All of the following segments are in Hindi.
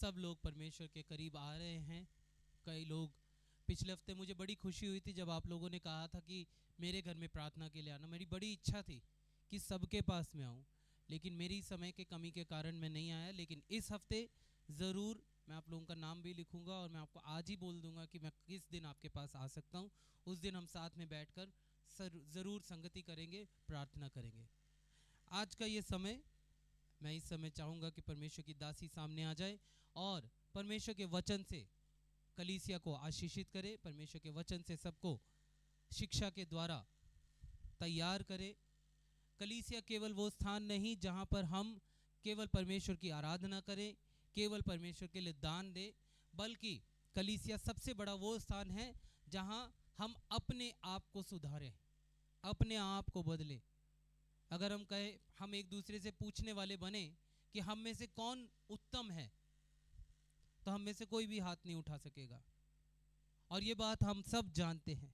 सब लोग परमेश्वर के करीब आ रहे हैं। कई लोग, पिछले हफ्ते मुझे बड़ी खुशी हुई थी जब आप लोगों ने कहा था कि मेरे घर में प्रार्थना के लिए आना। मेरी बड़ी इच्छा थी कि सबके पास में आऊँ, लेकिन मेरी समय के कमी के कारण मैं नहीं आया। लेकिन इस हफ्ते ज़रूर मैं आप लोगों का नाम भी लिखूंगा और मैं आपको आज ही बोल दूंगा कि मैं किस दिन आपके पास आ सकता हूँ। उस दिन हम साथ में बैठकर ज़रूर संगति करेंगे, प्रार्थना करेंगे। आज का ये समय, मैं इस समय चाहूँगा कि परमेश्वर की दासी सामने आ जाए और परमेश्वर के वचन से कलीसिया को आशीषित करे, परमेश्वर के वचन से सबको शिक्षा के द्वारा तैयार करे। कलीसिया केवल वो स्थान नहीं जहाँ पर हम केवल परमेश्वर की आराधना करें, केवल परमेश्वर के लिए दान दें, बल्कि कलीसिया सबसे बड़ा वो स्थान है जहाँ हम अपने आप को सुधारें, अपने आप को बदलें। अगर हम कहें, हम एक दूसरे से पूछने वाले बने कि हम में से कौन उत्तम है, तो हम में से कोई भी हाथ नहीं उठा सकेगा, और ये बात हम सब जानते हैं।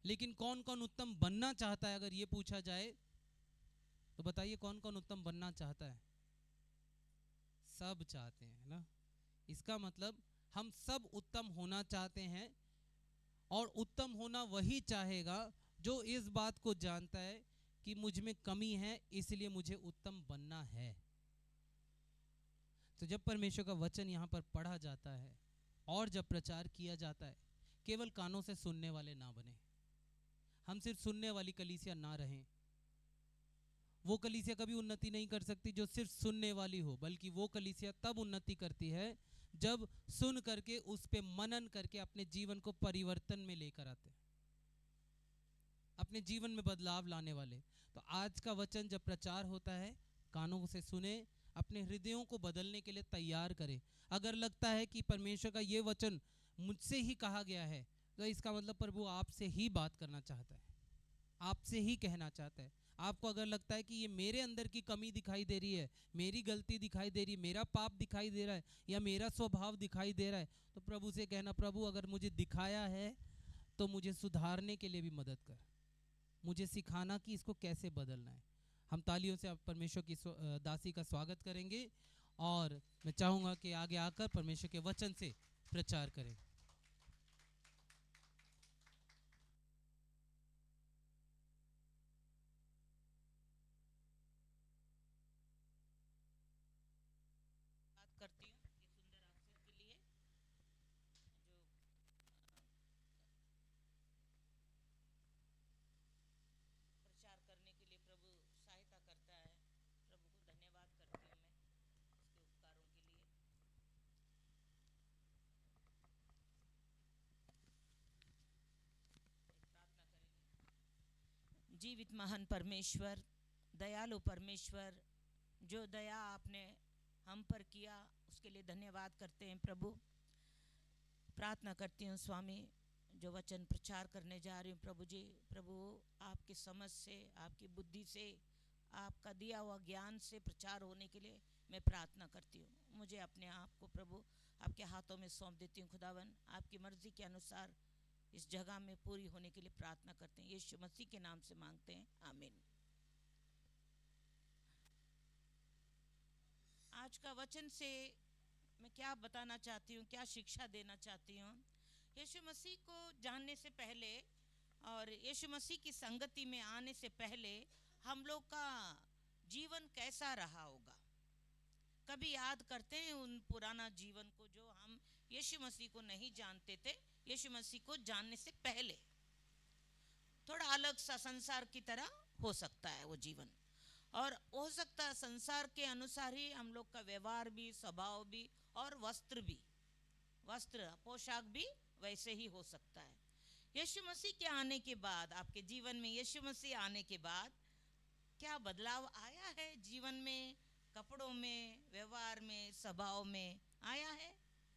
लेकिन कौन कौन उत्तम बनना चाहता है, अगर ये पूछा जाए तो बताइए कौन कौन उत्तम बनना चाहता है? सब चाहते हैं ना। इसका मतलब हम सब उत्तम होना चाहते हैं, और उत्तम होना वही चाहेगा जो इस बात को जानता है कि मुझ में कमी है, इसलिए मुझे उत्तम बनना है। तो जब परमेश्वर का वचन यहाँ पर पढ़ा जाता है और जब प्रचार किया जाता है, केवल कानों से सुनने वाले ना बने। हम सिर्फ सुनने वाली कलीसिया ना रहें। वो कलीसिया कभी उन्नति नहीं कर सकती जो सिर्फ सुनने वाली हो, बल्कि वो कलीसिया तब उन्नति करती है जब सुन करके उस पे मनन करके अपने जीवन को परिवर्तन में लेकर आते हैं, अपने जीवन में बदलाव लाने वाले। तो आज का वचन जब प्रचार होता है, कानों से सुने, अपने हृदयों को बदलने के लिए तैयार करें। अगर लगता है कि परमेश्वर का ये वचन मुझसे ही कहा गया है, तो इसका मतलब प्रभु आपसे ही बात करना चाहता है, आपसे ही कहना चाहता है। आपको अगर लगता है कि ये मेरे अंदर की कमी दिखाई दे रही है, मेरी गलती दिखाई दे रही है, मेरा पाप दिखाई दे रहा है, या मेरा स्वभाव दिखाई दे रहा है, तो प्रभु से कहना, प्रभु अगर मुझे दिखाया है तो मुझे सुधारने के लिए भी मदद कर, मुझे सिखाना कि इसको कैसे बदलना है। हम तालियों से आप परमेश्वर की दासी का स्वागत करेंगे, और मैं चाहूँगा कि आगे आकर परमेश्वर के वचन से प्रचार करें। बात करती हूँ ये सुंदर अवसर के लिए जो प्रचार करने के लिए प्रभु सहायता करता है। प्रभु को धन्यवाद करती हूँ मैं उसके उपकारों के लिए। एक प्रार्थना करेंगे। जीवित महान परमेश्वर, दयालु परमेश्वर, जो दया आपने हम पर किया उसके लिए धन्यवाद करते हैं प्रभु। प्रार्थना करती हूँ स्वामी, जो वचन प्रचार करने जा रही हूँ प्रभु जी, प्रभु आपकी समझ से, आपकी बुद्धि से, आपका दिया हुआ ज्ञान से प्रचार होने के लिए मैं प्रार्थना करती हूँ। मुझे अपने आप को प्रभु आपके हाथों में सौंप देती हूँ। खुदावन, आपकी मर्जी के अनुसार इस जगह में पूरी होने के लिए प्रार्थना करते हैं। यीशु मसीह के नाम से मांगते हैं, आमीन। आज का वचन से मैं क्या बताना चाहती हूँ, क्या शिक्षा देना चाहती हूँ? यीशु मसीह को जानने से पहले और यीशु मसीह की संगति में आने से पहले हम लोग का जीवन कैसा रहा होगा? कभी याद करते हैं उन पुराना जीवन को जो हम यीशु मसीह को नहीं जानते थे? यीशु मसीह को जानने से पहले थोड़ा अलग सा संसार की तरह हो सकता है वो जीवन, और हो सकता है संसार के अनुसार ही हम लोग का व्यवहार भी, स्वभाव भी, और वस्त्र पोशाक भी वैसे ही हो सकता है। यीशु मसीह के आने के बाद, आपके जीवन में यीशु मसीह आने के बाद क्या बदलाव आया है जीवन में, कपड़ों में, व्यवहार में, स्वभाव में आया है?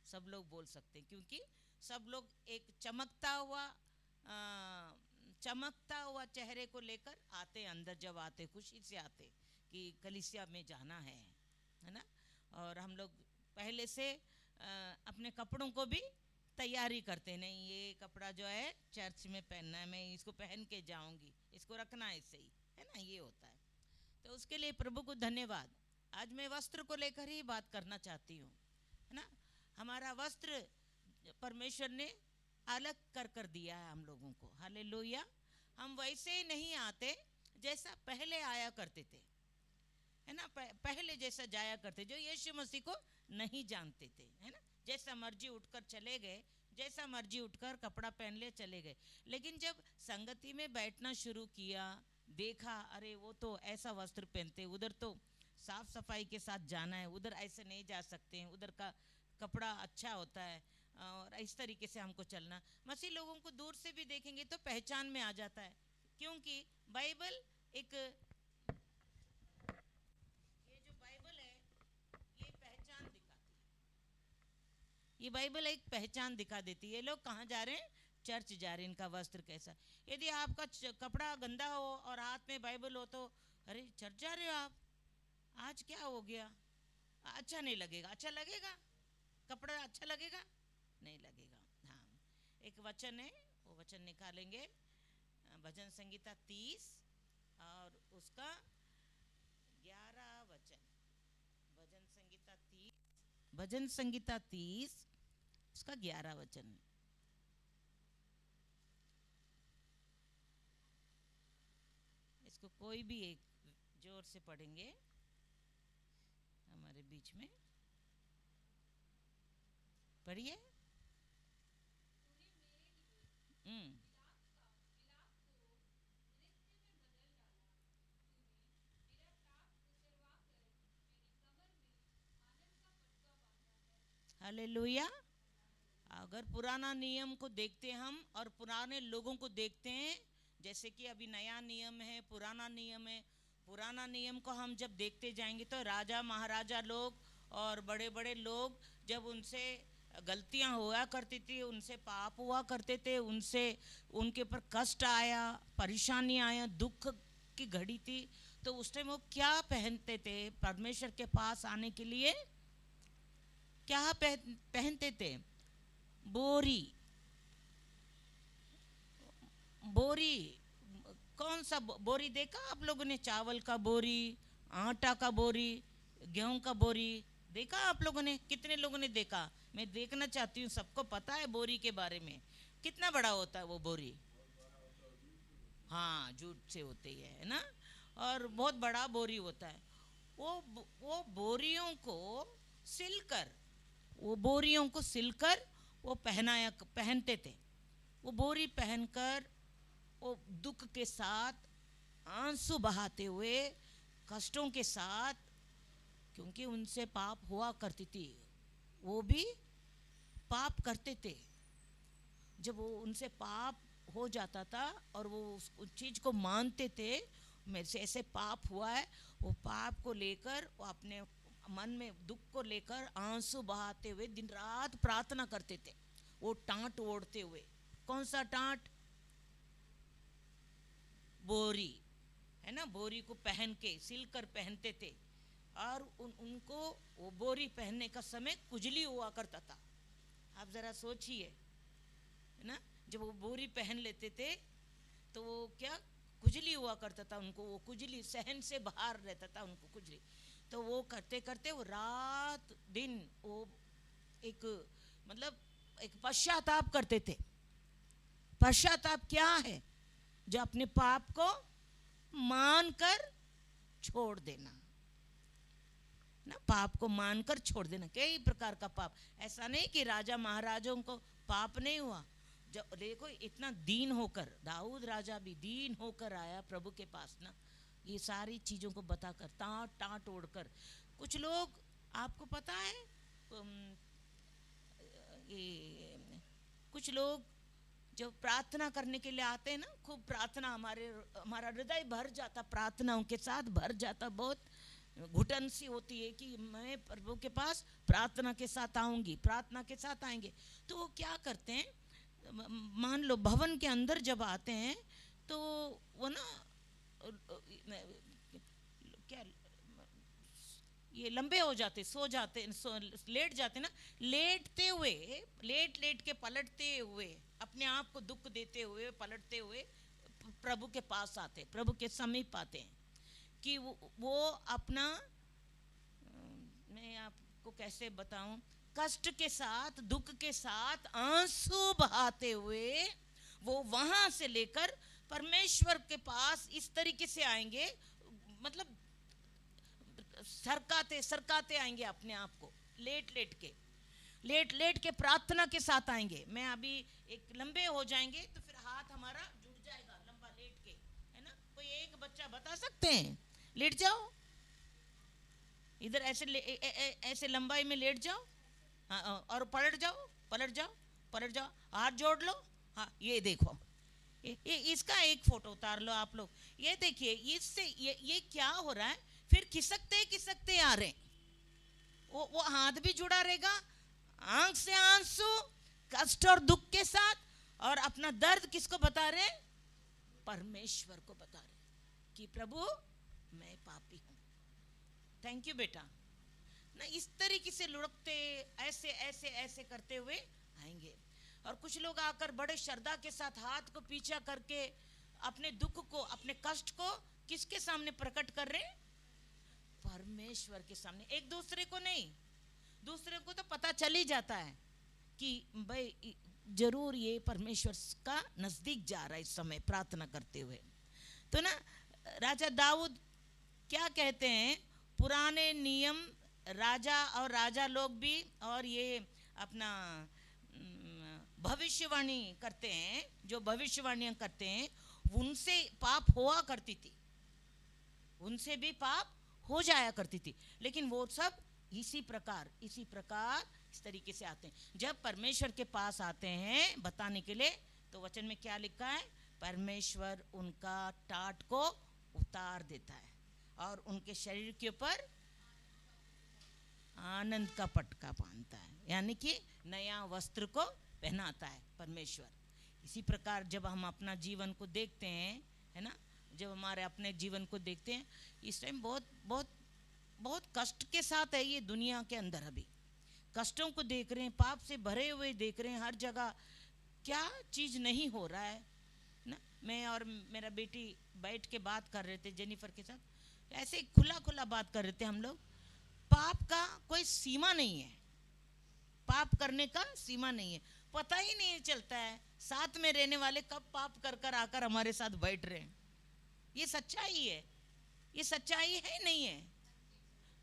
सब लोग बोल सकते हैं, क्योंकि सब लोग एक चमकता हुआ चेहरे को लेकर आते, अंदर जब आते खुशी से आते कि कलीसिया में जाना है ना। और हम लोग पहले से अपने कपड़ों को भी तैयारी करते, नहीं ये कपड़ा जो है चर्च में पहनना है, मैं इसको पहन के जाऊंगी, इसको रखना है ऐसे ही, है ना, ये होता है। तो उसके लिए प्रभु को धन्यवाद। आज मैं वस्त्र को लेकर ही बात करना चाहती हूँ, है ना। हमारा वस्त्र परमेश्वर ने अलग कर दिया है हम लोगों को, हालेलुया। हम वैसे ही नहीं आते जैसा पहले आया करते थे, है ना। पहले जैसा जाया करते, जो यीशु मसीह को नहीं जानते थे, है ना। जैसा मर्जी उठकर चले गए, जैसा मर्जी उठकर कपड़ा पहन ले चले गए। लेकिन जब संगति में बैठना शुरू किया, देखा अरे वो तो ऐसा वस्त्र पहनते, उधर तो साफ सफाई के साथ जाना है, उधर ऐसे नहीं जा सकते हैं, उधर का कपड़ा अच्छा होता है और इस तरीके से हमको चलना। मसीह लोगों को दूर से भी देखेंगे तो पहचान में आ जाता है, क्योंकि बाइबल एक, ये जो बाइबल है ये पहचान दिखाती है, ये बाइबल एक पहचान दिखा देती है। ये लोग कहाँ जा रहे हैं? चर्च जा रहे हैं। इनका वस्त्र कैसा? यदि आपका कपड़ा गंदा हो और हाथ में बाइबल हो तो अरे चर्च जा रहे हो आप, आज क्या हो गया? अच्छा नहीं लगेगा। अच्छा लगेगा? कपड़ा अच्छा लगेगा? नहीं लगेगा। हाँ, एक वचन है, वो वचन निकालेंगे, भजन संगीता 30 और उसका 11 वचन। भजन संगीता 30, भजन संगीता 30 उसका 11 वचन। इसको कोई भी एक जोर से पढ़ेंगे हमारे बीच में, पढ़िए। हालेलुया। अगर पुराना नियम को देखते हम और पुराने लोगों को देखते हैं, जैसे कि अभी नया नियम है, पुराना नियम है, पुराना नियम को हम जब देखते जाएंगे तो राजा महाराजा लोग और बड़े बड़े लोग जब उनसे गलतियां हुआ करती थी, उनसे पाप हुआ करते थे, उनसे उनके ऊपर कष्ट आया, परेशानी आया, दुख की घड़ी थी, तो उस टाइम वो क्या पहनते थे? परमेश्वर के पास आने के लिए क्या पहनते थे? बोरी। बोरी, कौन सा बोरी देखा आप लोगों ने? चावल का बोरी, आटा का बोरी, गेहूं का बोरी देखा आप लोगों ने? कितने लोगों ने देखा? मैं देखना चाहती हूँ, सबको पता है बोरी के बारे में? कितना बड़ा होता है वो बोरी? हाँ, जूट से होती है ना, और बहुत बड़ा बोरी होता है। वो बोरियों को सिलकर, वो बोरियों को सिलकर वो पहनते थे। वो बोरी पहनकर वो दुख के साथ, आंसू बहाते हुए, कष्टों के साथ, क्योंकि उनसे पाप हुआ करती थी, वो भी पाप करते थे। जब वो उनसे पाप हो जाता था और वो उस चीज को मानते थे, मेरे से ऐसे पाप हुआ है, वो पाप को लेकर वो अपने मन में दुख को लेकर आंसू बहाते हुए दिन रात प्रार्थना करते थे, वो टांट ओढ़ते हुए। कौन सा टांट? बोरी, है ना। बोरी को पहन के सिलकर पहनते थे, और उनको वो बोरी पहनने का समय कुजली हुआ करता था। आप जरा सोचिए, है ना। जब वो बोरी पहन लेते थे तो वो क्या कुजली हुआ करता था उनको, वो कुजली सहन से बाहर रहता था उनको कुजली। तो वो करते करते वो रात दिन वो एक, मतलब एक पश्चाताप करते थे। पश्चाताप क्या है? जो अपने पाप को मानकर छोड़ देना ना, पाप को मानकर छोड़ देना। कई प्रकार का पाप, ऐसा नहीं कि राजा महाराजों को पाप नहीं हुआ। जब देखो इतना दीन होकर, दाऊद राजा भी दीन होकर आया प्रभु के पास ना, ये सारी चीजों को बताकर, टाँट ओढ़कर। कुछ लोग, आपको पता है, ये कुछ लोग जो प्रार्थना करने के लिए आते हैं ना, खूब प्रार्थना, हमारा हृदय भर जाता, प्रार्थनाओं के साथ भर जाता, बहुत घुटन सी होती है कि मैं प्रभु के पास प्रार्थना के साथ आऊंगी, प्रार्थना के साथ आएंगे। तो वो क्या करते हैं, मान लो भवन के अंदर जब आते हैं तो वो ना क्या, ये लंबे हो जाते, सो जाते, लेट जाते ना, लेटते हुए, लेट के पलटते हुए, अपने आप को दुख देते हुए, पलटते हुए प्रभु के पास आते, प्रभु के समीप आते हैं कि वो अपना कैसे बताऊं, कष्ट के साथ, दुख के साथ, आंसू बहाते हुए वो वहां से लेकर परमेश्वर के पास इस तरीके से आएंगे, मतलब सरकाते सरकाते आएंगे अपने आप को, लेट लेट के प्रार्थना के साथ आएंगे। मैं अभी एक लंबे हो जाएंगे तो फिर हाथ हमारा जुड़ जाएगा, लंबा लेट के, है ना। कोई एक बच्चा बता सकते हैं, लेट जाओ इधर, ऐसे लंबाई में लेट जाओ, हाँ, और पलट जाओ, पलट जाओ, हाथ जोड़ लो, हाँ ये देखो, इसका एक फोटो उतार लो आप लोग, ये देखिए इससे ये क्या हो रहा है। फिर खिसकते आ रहे, वो हाथ भी जुड़ा रहेगा, आंख से आंसू, कष्ट और दुख के साथ, और अपना दर्द किसको बता रहे, परमेश्वर को बता रहे कि प्रभु मैं पापी हूं, थैंक यू बेटा ना। इस तरीके से लुढ़कते ऐसे ऐसे ऐसे करते हुए आएंगे। और कुछ लोग आकर बड़े श्रद्धा के साथ हाथ को पीछा करके अपने दुख को, अपने कष्ट को किसके सामने प्रकट कर रहे, परमेश्वर के सामने, एक दूसरे को नहीं। दूसरे को तो पता चल ही जाता है कि भाई जरूर ये परमेश्वर का नजदीक जा रहा है इस समय प्रार्थना करते हुए। तो ना राजा दाऊद क्या कहते हैं, पुराने नियम राजा और राजा लोग भी, और ये अपना भविष्यवाणी करते हैं, जो भविष्यवाणियां करते हैं, उनसे पाप हुआ करती थी, उनसे भी पाप हो जाया करती थी, लेकिन वो सब इसी प्रकार इस तरीके से आते हैं। जब परमेश्वर के पास आते हैं बताने के लिए, तो वचन में क्या लिखा है, परमेश्वर उनका टाट को उतार देता है और उनके शरीर के ऊपर आनंद का पटका बांधता है, यानी कि नया वस्त्र को पहनाता है परमेश्वर। इसी प्रकार जब हम अपना जीवन को देखते हैं, है ना, जब हमारे अपने जीवन को देखते हैं, इस टाइम बहुत बहुत बहुत कष्ट के साथ है ये दुनिया के अंदर, अभी कष्टों को देख रहे हैं, पाप से भरे हुए देख रहे हैं, हर जगह क्या चीज़ नहीं हो रहा है ना। मैं और मेरा बेटी बैठ के बात कर रहे थे जेनिफर के साथ, ऐसे खुला बात कर रहे थे हम लोग। पाप का कोई सीमा नहीं है, पाप करने का सीमा नहीं है, पता ही नहीं चलता है साथ में रहने वाले कब पाप कर कर आकर हमारे साथ बैठ रहे हैं। ये सच्चाई है, ये सच्चाई है नहीं है,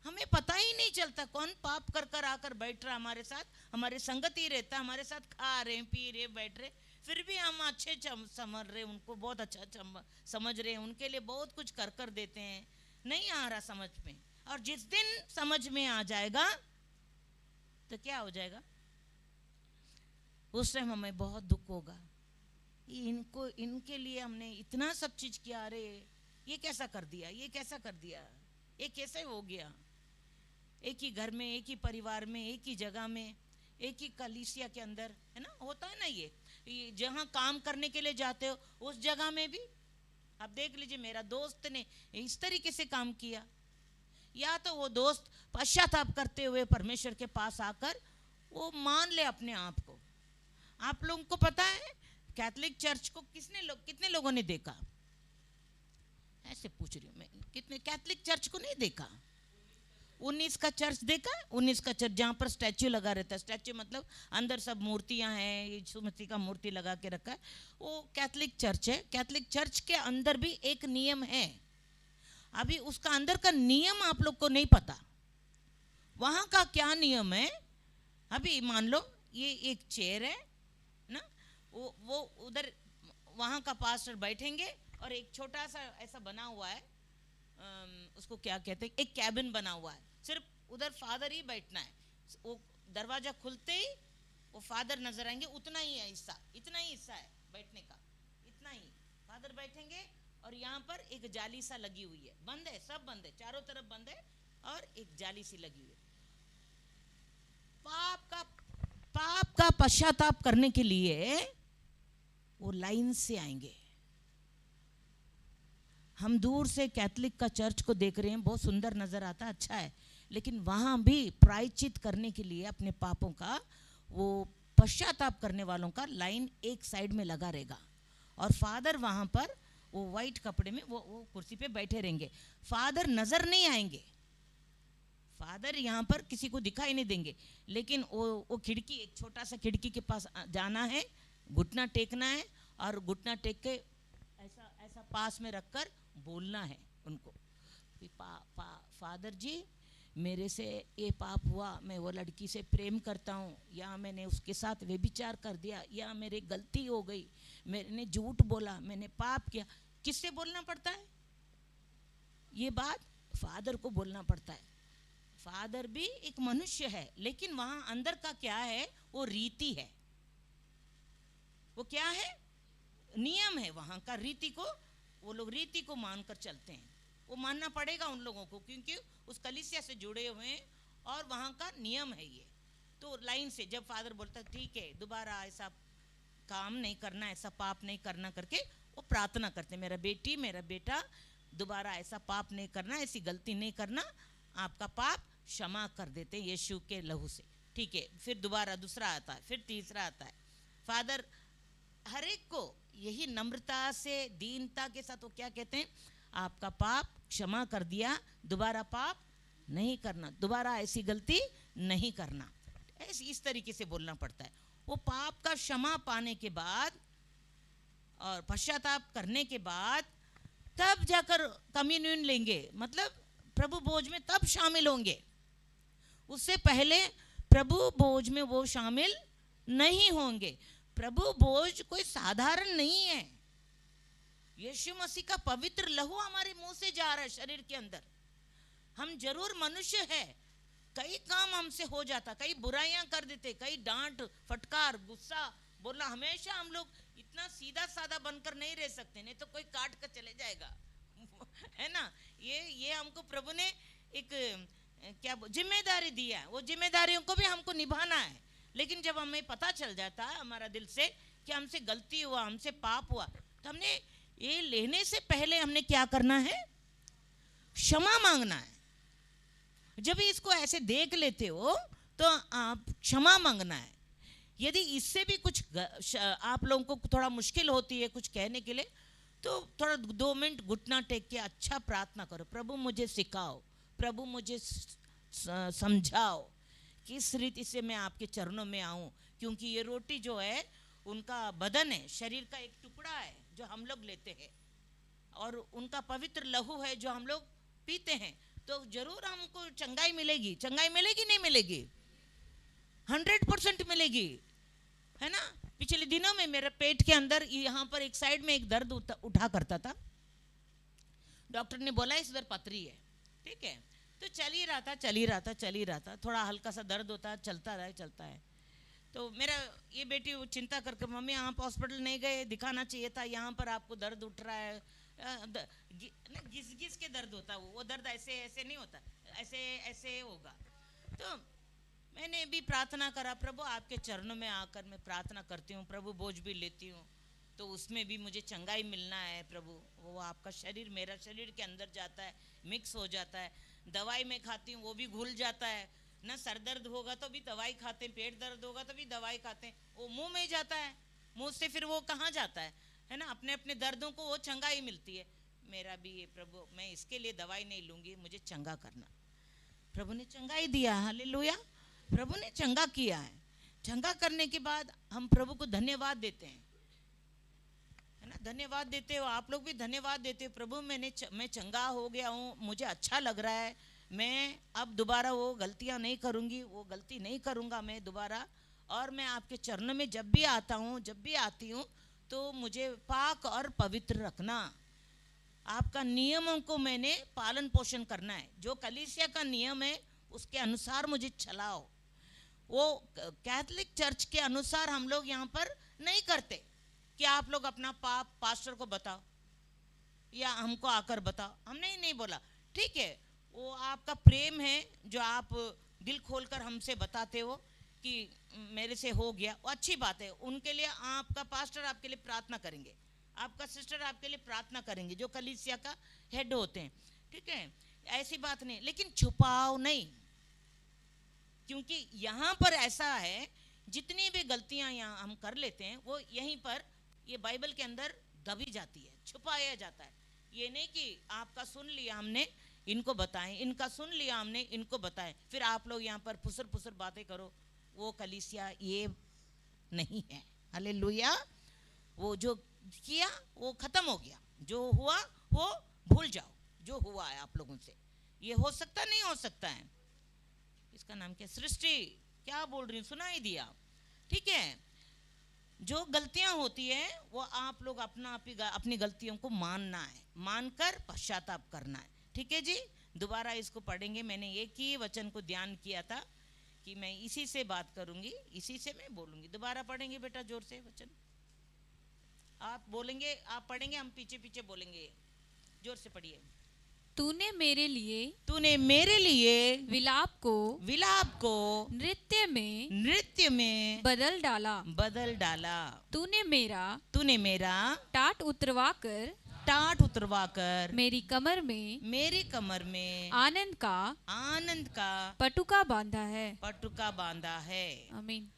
हमें पता ही नहीं चलता कौन पाप कर कर आकर बैठ रहा हमारे साथ, हमारे संगत ही रहता, हमारे साथ खा रहे पी रहे बैठ रहे, फिर भी हम अच्छे समझ रहे, उनको बहुत अच्छा समझ रहे हैं, उनके लिए बहुत कुछ कर कर देते हैं, नहीं आ रहा समझ में। और जिस दिन समझ में आ जाएगा तो क्या हो जाएगा, उस टाइम हमें बहुत दुख होगा, इनको इनके लिए हमने इतना सब चीज किया, अरे ये कैसा कर दिया, ये कैसा कर दिया, ये कैसे हो गया। एक ही घर में, एक ही परिवार में, एक ही जगह में, एक ही कलीसिया के अंदर, है ना, होता है ना ये जहाँ काम करने के लिए जाते हो उस जगह में भी आप देख लीजिए, मेरा दोस्त ने इस तरीके से काम किया, या तो वो दोस्त पश्चाताप करते हुए परमेश्वर के पास आकर वो मान ले अपने आप को। आप लोगों को पता है कैथोलिक चर्च को कितने लोगों ने देखा, ऐसे पूछ रही हूँ मैं, कितने कैथोलिक चर्च को नहीं देखा? 19 का चर्च देखा, 19 का चर्च जहाँ पर स्टैच्यू लगा रहता है, स्टैच्यू मतलब अंदर सब मूर्तियाँ हैं, यीशु मसीह का मूर्ति लगा के रखा है, वो कैथोलिक चर्च है। कैथोलिक चर्च के अंदर भी एक नियम है, अभी उसका अंदर का नियम आप लोग को नहीं पता, वहाँ का क्या नियम है। अभी मान लो ये एक चेयर है ना, वो उधर वहाँ का पास्टर बैठेंगे और एक छोटा सा ऐसा बना हुआ है, उसको क्या कहते हैं, एक कैबिन बना हुआ है, सिर्फ उधर फादर ही बैठना है, वो दरवाजा खुलते ही वो फादर नजर आएंगे, उतना ही है हिस्सा, इतना ही हिस्सा है बैठने का, इतना ही फादर बैठेंगे, और यहाँ पर एक जाली सा लगी हुई है, बंद है, सब बंद है, चारों तरफ बंद है, और एक जाली सी लगी हुई है। पाप का पश्चाताप करने के लिए वो लाइन से आएंगे। हम दूर से कैथोलिक का चर्च को देख रहे हैं, बहुत सुंदर नजर आता है, अच्छा है, लेकिन वहां भी प्रायश्चित करने के लिए अपने पापों का, वो पश्चाताप करने वालों का लाइन एक साइड में लगा रहेगा, और फादर वहां पर वो व्हाइट कपड़े में वो कुर्सी पे बैठे रहेंगे। फादर नजर नहीं आएंगे, फादर यहाँ पर किसी को दिखाई नहीं देंगे, लेकिन वो खिड़की, एक छोटा सा खिड़की के पास जाना है, घुटना टेकना है और घुटना टेक के ऐसा ऐसा पास में रखकर बोलना है उनको, फादर जी मेरे से ये पाप हुआ, मैं वो लड़की से प्रेम करता हूँ, या मैंने उसके साथ व्यभिचार कर दिया, या मेरी गलती हो गई, मैंने झूठ बोला, मैंने पाप किया। किससे बोलना पड़ता है? ये बात फादर को बोलना पड़ता है। फादर भी एक मनुष्य है, लेकिन वहां अंदर का क्या है? वो रीति है, वो क्या है? नियम है वहां का। रीति को वो लोग रीति को मानकर चलते हैं, वो मानना पड़ेगा उन लोगों को, क्योंकि उस कलीसिया से जुड़े हुए हैं और वहां का नियम है ये। तो लाइन से जब फादर बोलता है ठीक है दोबारा ऐसा काम नहीं करना, ऐसा पाप नहीं करना करके वो प्रार्थना करते हैं, मेरा बेटी मेरा बेटा दोबारा ऐसा पाप नहीं करना, ऐसी गलती नहीं करना, आपका पाप क्षमा कर देते हैं यीशु के लहू से। ठीक है, फिर दोबारा दूसरा आता है, फिर तीसरा आता है। फादर हर एक को यही नम्रता से दीनता के साथ वो क्या कहते हैं? आपका पाप क्षमा कर दिया, दोबारा पाप नहीं करना, दोबारा ऐसी गलती नहीं करना। ऐसे इस तरीके से बोलना पड़ता है। वो पाप का क्षमा पाने के बाद और पश्चाताप करने के बाद तब जाकर कम्युनियन लेंगे, मतलब प्रभु भोज में तब शामिल होंगे। उससे पहले प्रभु भोज में वो शामिल नहीं होंगे। प्रभु भोज कोई साधारण नहीं है। यीशु मसीह का पवित्र लहू हमारे मुंह से जा रहा है शरीर के अंदर। हम जरूर मनुष्य है, कई काम हमसे हो जाता, कई बुराइयां कर देते, कई डांट फटकार गुस्सा बोलना। हमेशा हम लोग इतना सीधा साधा बनकर नहीं रह सकते, नहीं तो कोई काट कर चले जाएगा है ना। ये हमको प्रभु ने एक क्या जिम्मेदारी दिया है, वो जिम्मेदारियों को भी हमको निभाना है। लेकिन जब हमें पता चल जाता है हमारा दिल से कि हमसे गलती हुआ, हमसे पाप हुआ, तो हमने ये लेने से पहले हमने क्या करना है? क्षमा मांगना है। जब इसको ऐसे देख लेते हो तो आप क्षमा मांगना है। यदि इससे भी कुछ आप लोगों को थोड़ा मुश्किल होती है कुछ कहने के लिए, तो थोड़ा 2 मिनट घुटना टेक के अच्छा प्रार्थना करो, प्रभु मुझे सिखाओ, प्रभु मुझे समझाओ किस रीति से मैं आपके चरणों में आऊं। क्योंकि ये रोटी जो है उनका बदन है, शरीर का एक टुकड़ा है जो हम लोग लेते हैं, और उनका पवित्र लहू है जो हम लोग पीते हैं। तो जरूर हमको चंगाई मिलेगी। चंगाई मिलेगी नहीं मिलेगी? 100% मिलेगी, है ना। पिछले दिनों में मेरे पेट के अंदर यहाँ पर एक साइड में एक दर्द उठा करता था। डॉक्टर ने बोला इस उधर पथरी है, ठीक है। तो चल ही रहा था, थोड़ा हल्का सा दर्द होता है, चलता है। तो मेरा ये बेटी वो चिंता करके, मम्मी आप हॉस्पिटल नहीं गए, दिखाना चाहिए था, यहाँ पर आपको दर्द उठ रहा है। घिस घिस के दर्द होता है, वो दर्द ऐसे ऐसे नहीं होता, ऐसे ऐसे होगा। तो मैंने भी प्रार्थना करा, प्रभु आपके चरणों में आकर मैं प्रार्थना करती हूँ, प्रभु बोझ भी लेती हूँ, तो उसमें भी मुझे चंगाई मिलना है प्रभु। वो आपका शरीर मेरा शरीर के अंदर जाता है, मिक्स हो जाता है। दवाई में खाती हूँ वो भी घुल जाता है ना। सर दर्द होगा तो भी दवाई खाते हैं, पेट दर्द होगा तो भी दवाई खाते हैं, वो मुंह में जाता है, मुंह से फिर वो कहाँ जाता है ना। अपने अपने दर्दों को वो चंगाई मिलती है। मेरा भी ये प्रभु, मैं इसके लिए दवाई नहीं लूंगी, मुझे चंगा करना। प्रभु ने चंगाई दिया, हालेलुया। प्रभु ने चंगा किया है। चंगा करने के बाद हम प्रभु को धन्यवाद देते हैं, है ना। धन्यवाद देते हो, आप लोग भी धन्यवाद देते हो, प्रभु मैं चंगा हो गया हूँ, मुझे अच्छा लग रहा है, मैं अब दोबारा वो गलतियाँ नहीं करूँगी, वो गलती नहीं करूँगा मैं दोबारा। और मैं आपके चरणों में जब भी आता हूँ, जब भी आती हूँ, तो मुझे पाक और पवित्र रखना। आपका नियमों को मैंने पालन पोषण करना है, जो कलीसिया का नियम है उसके अनुसार मुझे चलाओ। वो कैथोलिक चर्च के अनुसार हम लोग यहाँ पर नहीं करते कि आप लोग अपना पाप पास्टर को बताओ या हमको आकर बताओ। हमने नहीं बोला, ठीक है, वो आपका प्रेम है जो आप दिल खोलकर हमसे बताते हो कि मेरे से हो गया, वो अच्छी बात है। उनके लिए आपका पास्टर आपके लिए प्रार्थना करेंगे, आपका सिस्टर आपके लिए प्रार्थना करेंगे, जो कलीसिया का हेड होते हैं, ठीक है, ऐसी बात नहीं। लेकिन छुपाओ नहीं, क्योंकि यहाँ पर ऐसा है जितनी भी गलतियाँ यहाँ हम कर लेते हैं वो यहीं पर ये बाइबल के अंदर दबी जाती है, छुपाया जाता है। ये नहीं कि आपका सुन लिया हमने, इनको बताएं, इनका सुन लिया हमने, इनको बताएं, फिर आप लोग यहाँ पर फुसर फुसर बातें करो। वो कलीसिया ये नहीं है। हालेलुया। वो जो किया वो खत्म हो गया, जो हुआ वो भूल जाओ, जो हुआ है आप लोगों से। ये हो सकता नहीं हो सकता है। इसका नाम क्या? सृष्टि। क्या बोल रही हूँ, सुनाई दिया? ठीक है। जो गलतियां होती है वो आप लोग अपनी गलतियों को मानना है, मानकर पश्चाताप करना है। ठीक है जी। दोबारा इसको पढ़ेंगे। मैंने एक ही वचन को ध्यान किया था कि मैं इसी से बात करूंगी, इसी से मैं बोलूंगी। दोबारा पढ़ेंगे बेटा, जोर से वचन आप बोलेंगे, आप पढ़ेंगे, हम पीछे पीछे बोलेंगे। जोर से पढ़िए। तूने मेरे लिए विलाप को नृत्य में बदल डाला। तूने मेरा टाट उतरवा कर मेरी कमर में आनंद का पटुका बांधा है। आमीन।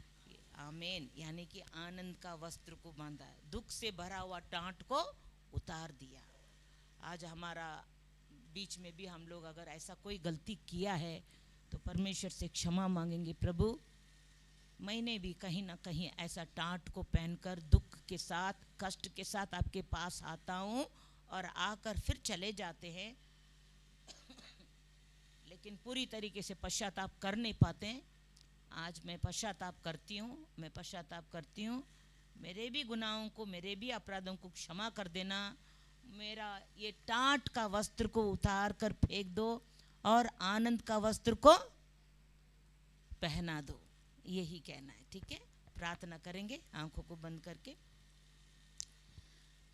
आमीन। यानी कि आनंद का वस्त्र को बांधा है, दुख से भरा हुआ टाट को उतार दिया। आज हमारा बीच में भी हम लोग अगर ऐसा कोई गलती किया है तो परमेश्वर से क्षमा मांगेंगे। प्रभु, मैंने भी कहीं ना कहीं ऐसा टाट को पहनकर दुख के साथ, कष्ट के साथ आपके पास आता हूँ और आकर फिर चले जाते हैं लेकिन पूरी तरीके से पश्चाताप कर नहीं पाते हैं। आज मैं पश्चाताप करती हूँ। मेरे भी गुनाहों को, मेरे भी अपराधों को क्षमा कर देना। मेरा ये टाट का वस्त्र को उतार कर फेंक दो और आनंद का वस्त्र को पहना दो। यही कहना है। ठीक है, प्रार्थना करेंगे आंखों को बंद करके।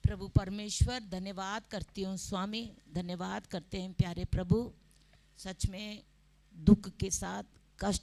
प्रभु परमेश्वर, धन्यवाद करती हूँ स्वामी, धन्यवाद करते हैं प्यारे प्रभु। सच में दुख के साथ, कष्ट